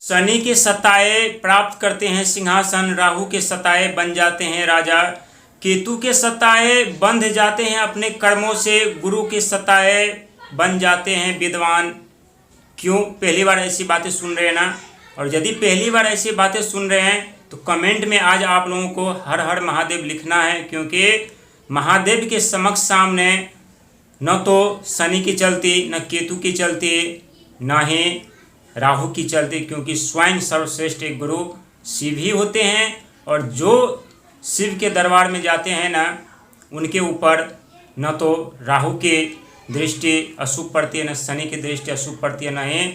शनि के सताए प्राप्त करते हैं सिंहासन, राहु के सताए बन जाते हैं राजा, केतु के सताए बंध जाते हैं अपने कर्मों से, गुरु के सताए बन जाते हैं विद्वान। क्यों पहली बार ऐसी बातें सुन रहे हैं ना? और यदि पहली बार ऐसी बातें सुन रहे हैं तो कमेंट में आज आप लोगों को हर हर महादेव लिखना है, क्योंकि महादेव के समक्ष सामने न तो शनि की चलती, न केतु की चलती, न ही राहु की चलती, क्योंकि स्वयं सर्वश्रेष्ठ एक गुरु शिव ही होते हैं। और जो शिव के दरबार में जाते हैं ना, उनके ऊपर न तो राहु की दृष्टि अशुभ पड़ती है, न शनि की दृष्टि अशुभ पड़ती है, न ही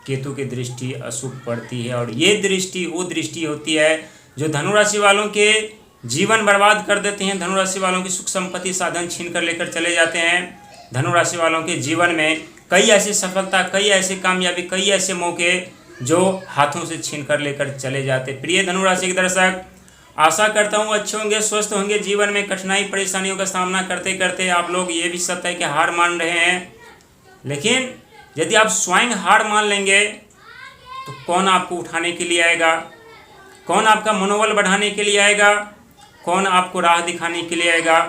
केतु की दृष्टि अशुभ पड़ती है। और ये दृष्टि वो दृष्टि होती है जो धनु राशि वालों के जीवन बर्बाद कर देते हैं, धनु राशि वालों की सुख संपत्ति साधन छीन कर लेकर चले जाते हैं। धनु राशि वालों के जीवन में कई ऐसी सफलता, कई ऐसी कामयाबी, कई ऐसे मौके जो हाथों से छीन कर लेकर चले जाते। प्रिय धनु राशि के दर्शक, आशा करता हूँ अच्छे होंगे, स्वस्थ होंगे। जीवन में कठिनाई परेशानियों का सामना करते करते आप लोग ये भी सत्य है कि हार मान रहे हैं, लेकिन यदि आप स्वयं हार मान लेंगे तो कौन आपको उठाने के लिए आएगा? कौन आपका मनोबल बढ़ाने के लिए आएगा? कौन आपको राह दिखाने के लिए आएगा?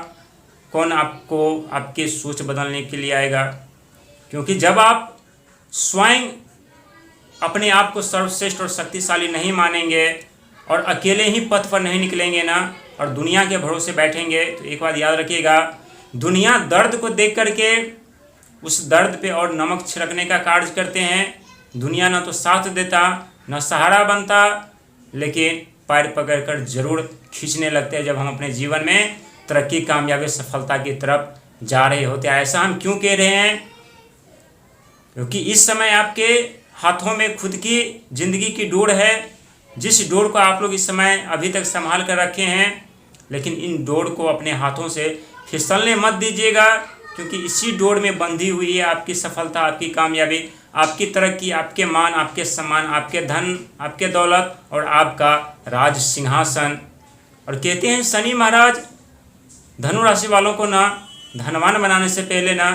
कौन आपको आपके सोच बदलने के लिए आएगा? क्योंकि जब आप स्वयं अपने आप को सर्वश्रेष्ठ और शक्तिशाली नहीं मानेंगे और अकेले ही पथ पर नहीं निकलेंगे ना, और दुनिया के भरोसे बैठेंगे, तो एक बात याद रखिएगा, दुनिया दर्द को देख करके उस दर्द पे और नमक छिड़कने का कार्य करते हैं। दुनिया ना तो साथ देता, न सहारा बनता, लेकिन पैर पकड़कर जरूर खींचने लगते हैं जब हम अपने जीवन में तरक्की, कामयाबी, सफलता की तरफ जा रहे होते हैं। ऐसा हम क्यों कह रहे हैं? क्योंकि इस समय आपके हाथों में खुद की जिंदगी की डोर है, जिस डोर को आप लोग इस समय अभी तक संभाल कर रखे हैं, लेकिन इन डोर को अपने हाथों से फिसलने मत दीजिएगा, क्योंकि इसी डोर में बंधी हुई है आपकी सफलता, आपकी कामयाबी, आपकी तरक्की, आपके मान, आपके सम्मान, आपके धन, आपके दौलत और आपका राज सिंहासन। और कहते हैं शनि महाराज धनु राशि वालों को ना धनवान बनाने से पहले ना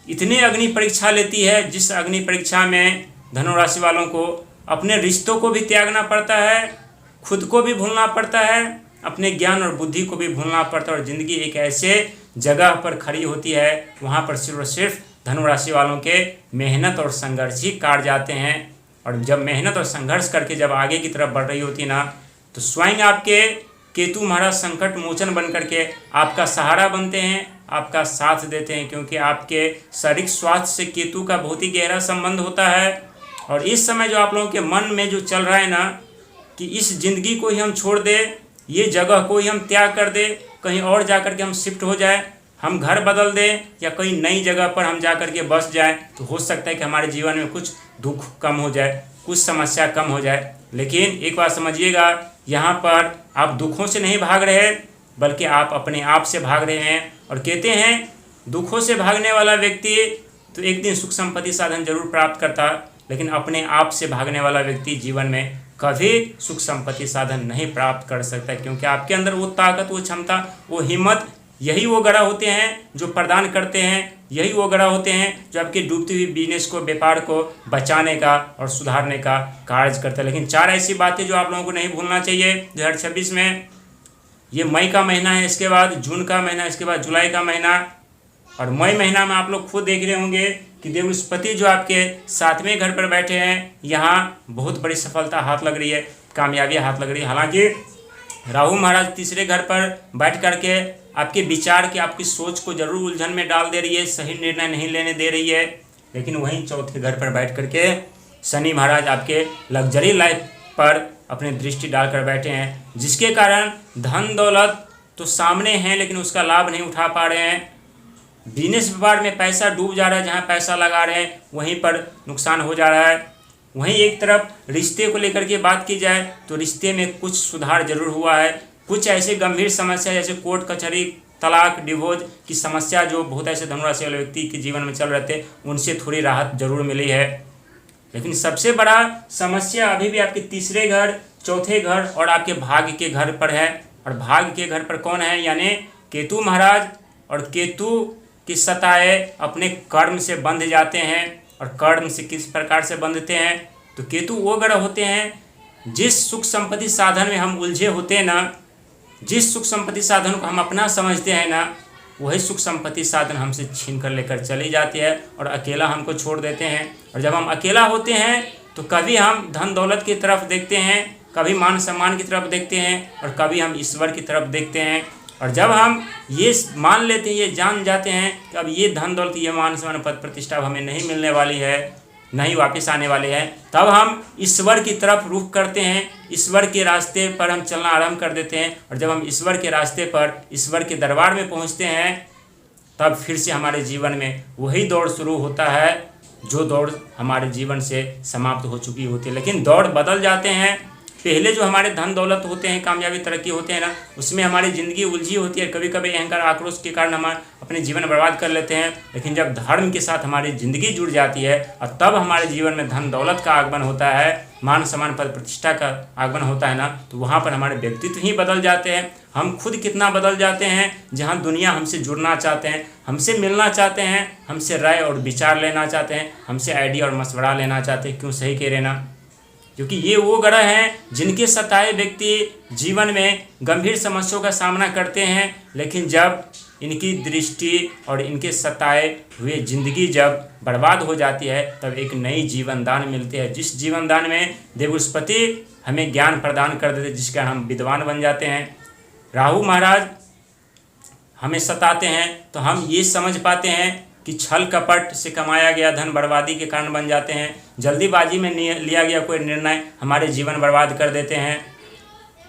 इतनी अग्नि परीक्षा लेती है, जिस अग्नि परीक्षा में धनु राशि वालों को अपने रिश्तों को भी त्यागना पड़ता है, खुद को भी भूलना पड़ता है, अपने ज्ञान और बुद्धि को भी भूलना पड़ता है। और ज़िंदगी एक ऐसे जगह पर खड़ी होती है, वहाँ पर सिर्फ और सिर्फ धनु राशि वालों के मेहनत और संघर्ष ही काट जाते हैं। और जब मेहनत और संघर्ष करके जब आगे की तरफ बढ़ रही होती ना, तो स्वयं आपके केतु महाराज संकट मोचन बन करके आपका सहारा बनते हैं, आपका साथ देते हैं, क्योंकि आपके शारीरिक स्वास्थ्य से केतु का बहुत ही गहरा संबंध होता है। और इस समय जो आप लोगों के मन में जो चल रहा है ना, कि इस ज़िंदगी को ही हम छोड़ दें, ये जगह को ही हम त्याग कर दें, कहीं और जा कर के हम शिफ्ट हो जाए, हम घर बदल दें, या कोई नई जगह पर हम जा कर के बस जाएं, तो हो सकता है कि हमारे जीवन में कुछ दुख कम हो जाए, कुछ समस्या कम हो जाए। लेकिन एक बात समझिएगा, यहाँ पर आप दुखों से नहीं भाग रहे, बल्कि आप अपने आप से भाग रहे हैं। और कहते हैं दुखों से भागने वाला व्यक्ति तो एक दिन सुख संपत्ति साधन जरूर प्राप्त करता, लेकिन अपने आप से भागने वाला व्यक्ति जीवन में कभी सुख संपत्ति साधन नहीं प्राप्त कर सकता, क्योंकि आपके अंदर वो ताकत, वो क्षमता, वो हिम्मत, यही वो गड़ा होते हैं जो प्रदान करते हैं, यही वो गड़ा होते हैं जो आपकी डूबती हुई बिजनेस को, व्यापार को बचाने का और सुधारने का कार्य करते हैं। लेकिन चार ऐसी बातें जो आप लोगों को नहीं भूलना चाहिए 2026 में। ये मई का महीना है, इसके बाद जून का महीना, इसके बाद जुलाई का महीना, और मई महीना में आप लोग खुद देख रहे होंगे कि देवस्पति जो आपके 7वें घर पर बैठे हैं, यहाँ बहुत बड़ी सफलता हाथ लग रही है, कामयाबी हाथ लग रही है। हालांकि राहु महाराज 3रे घर पर बैठ करके आपके विचार की, आपकी सोच को जरूर उलझन में डाल दे रही है, सही निर्णय नहीं लेने दे रही है। लेकिन वहीं 4थे घर पर बैठ करके शनि महाराज आपके लग्जरी लाइफ पर अपनी दृष्टि डालकर बैठे हैं, जिसके कारण धन दौलत तो सामने हैं, लेकिन उसका लाभ नहीं उठा पा रहे हैं। बिजनेस व्यापार में पैसा डूब जा रहा है, जहाँ पैसा लगा रहे हैं वहीं पर नुकसान हो जा रहा है। वहीं एक तरफ रिश्ते को लेकर के बात की जाए तो रिश्ते में कुछ सुधार जरूर हुआ है। कुछ ऐसे गंभीर समस्या जैसे कोर्ट कचहरी, तलाक, डिवोर्स की समस्या जो बहुत ऐसे धनुराशि वाले व्यक्ति के जीवन में चल रहे थे, उनसे थोड़ी राहत जरूर मिली है। लेकिन सबसे बड़ा समस्या अभी भी आपके 3रे घर, 4थे घर और आपके भाग्य के घर पर है। और भाग्य के घर पर कौन है? यानी केतु महाराज। और केतु की सताए अपने कर्म से बंध जाते हैं और कर्म से किस प्रकार से बंधते हैं। तो केतु वो ग्रह होते हैं जिस सुख संपत्ति साधन में हम उलझे होते हैं ना, जिस सुख संपत्ति साधन को हम अपना समझते हैं ना, वही सुख संपत्ति साधन हमसे छीन कर लेकर चली जाती है और अकेला हमको छोड़ देते हैं। और जब हम अकेला होते हैं तो कभी हम धन दौलत की तरफ देखते हैं, कभी मान सम्मान की तरफ देखते हैं और कभी हम ईश्वर की तरफ देखते हैं। और जब हम ये मान लेते हैं, ये जान जाते हैं कि अब ये धन दौलत, ये मान सम्मान पद प्रतिष्ठा हमें नहीं मिलने वाली है, नहीं वापस आने वाले हैं, तब हम ईश्वर की तरफ रुख करते हैं, ईश्वर के रास्ते पर हम चलना आरंभ कर देते हैं। और जब हम ईश्वर के रास्ते पर, ईश्वर के दरबार में पहुंचते हैं, तब फिर से हमारे जीवन में वही दौड़ शुरू होता है जो दौड़ हमारे जीवन से समाप्त हो चुकी होती है। लेकिन दौड़ बदल जाते हैं। पहले जो हमारे धन दौलत होते हैं, कामयाबी तरक्की होते हैं ना, उसमें हमारी ज़िंदगी उलझी होती है। कभी कभी अहंकार आक्रोश के कारण हम अपने जीवन बर्बाद कर लेते हैं। लेकिन जब धर्म के साथ हमारी ज़िंदगी जुड़ जाती है और तब हमारे जीवन में धन दौलत का आगमन होता है, मान सम्मान पद प्रतिष्ठा का आगमन होता है ना, तो वहाँ पर हमारे व्यक्तित्व ही बदल जाते हैं। हम खुद कितना बदल जाते हैं। जहाँ दुनिया हमसे जुड़ना चाहते हैं, हमसे मिलना चाहते हैं, हमसे राय और विचार लेना चाहते हैं, हमसे आइडिया और मशवरा लेना चाहते हैं। क्यों? सही कह रहे ना, क्योंकि ये वो ग्रह हैं जिनके सताए व्यक्ति जीवन में गंभीर समस्याओं का सामना करते हैं। लेकिन जब इनकी दृष्टि और इनके सताए हुए जिंदगी जब बर्बाद हो जाती है, तब एक नई जीवन दान मिलती है, जिस जीवन दान में देवस्पति हमें ज्ञान प्रदान कर देते हैं, जिसके हम विद्वान बन जाते हैं। राहु महाराज हमें सताते हैं तो हम ये समझ पाते हैं कि छल कपट से कमाया गया धन बर्बादी के कारण बन जाते हैं। जल्दीबाजी में लिया गया कोई निर्णय हमारे जीवन बर्बाद कर देते हैं।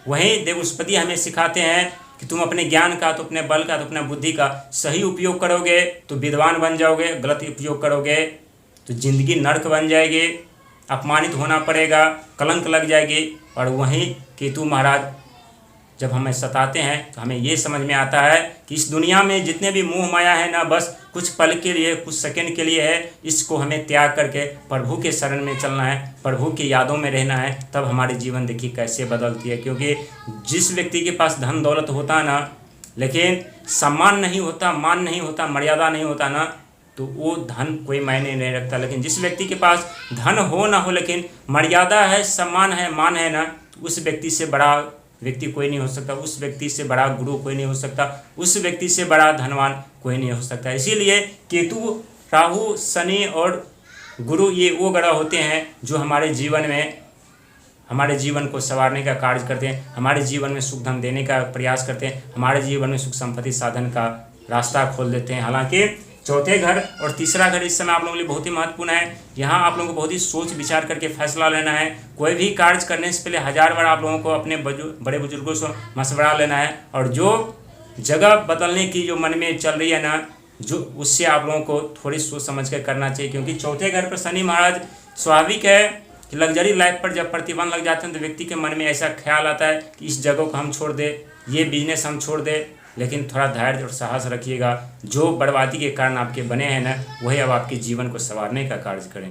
वहीं देवस्पति हमें सिखाते हैं कि तुम अपने ज्ञान का, तो अपने बल का, तो अपने बुद्धि का सही उपयोग करोगे तो विद्वान बन जाओगे, गलत उपयोग करोगे तो जिंदगी नर्क बन जाएगी, अपमानित होना पड़ेगा, कलंक लग जाएगी। और वहीं केतु महाराज जब हमें सताते हैं तो हमें ये समझ में आता है कि इस दुनिया में जितने भी मोह माया है ना, बस कुछ पल के लिए, कुछ सेकंड के लिए है। इसको हमें त्याग करके प्रभु के शरण में चलना है, प्रभु की यादों में रहना है। तब हमारी जीवन देखिए कैसे बदलती है। क्योंकि जिस व्यक्ति के पास धन दौलत होता ना, लेकिन सम्मान नहीं होता, मान नहीं होता, मर्यादा नहीं होता ना, तो वो धन कोई मायने नहीं रखता। लेकिन जिस व्यक्ति के पास धन हो ना हो, लेकिन मर्यादा है, सम्मान है, मान है ना, तो उस व्यक्ति से बड़ा व्यक्ति कोई नहीं हो सकता, उस व्यक्ति से बड़ा गुरु कोई नहीं हो सकता, उस व्यक्ति से बड़ा धनवान कोई नहीं हो सकता। इसीलिए केतु, राहु, शनि और गुरु ये वो ग्रह होते हैं जो हमारे जीवन में, हमारे जीवन को संवारने का कार्य करते हैं, हमारे जीवन में सुख धन देने का प्रयास करते हैं, हमारे जीवन में सुख संपत्ति साधन का रास्ता खोल देते हैं। हालांकि चौथे घर और तीसरा घर इस समय आप लोगों के लिए बहुत ही महत्वपूर्ण है। यहाँ आप लोगों को बहुत ही सोच विचार करके फैसला लेना है। कोई भी कार्य करने से पहले 1000 बार आप लोगों को अपने बड़े बुजुर्गों से मशवरा लेना है। और जो जगह बदलने की जो मन में चल रही है ना, जो उससे आप लोगों को थोड़ी सोच समझ कर करना चाहिए। क्योंकि चौथे घर पर शनि महाराज, स्वाभाविक है कि लग्जरी लाइफ पर जब प्रतिबंध लग जाते हैं तो व्यक्ति के मन में ऐसा ख्याल आता है कि इस जगह को हम छोड़ दें, ये बिजनेस हम छोड़ दें। लेकिन थोड़ा धैर्य और साहस रखिएगा। जो बर्बादी के कारण आपके बने हैं ना, वही अब आपके जीवन को संवारने का कार्य करें।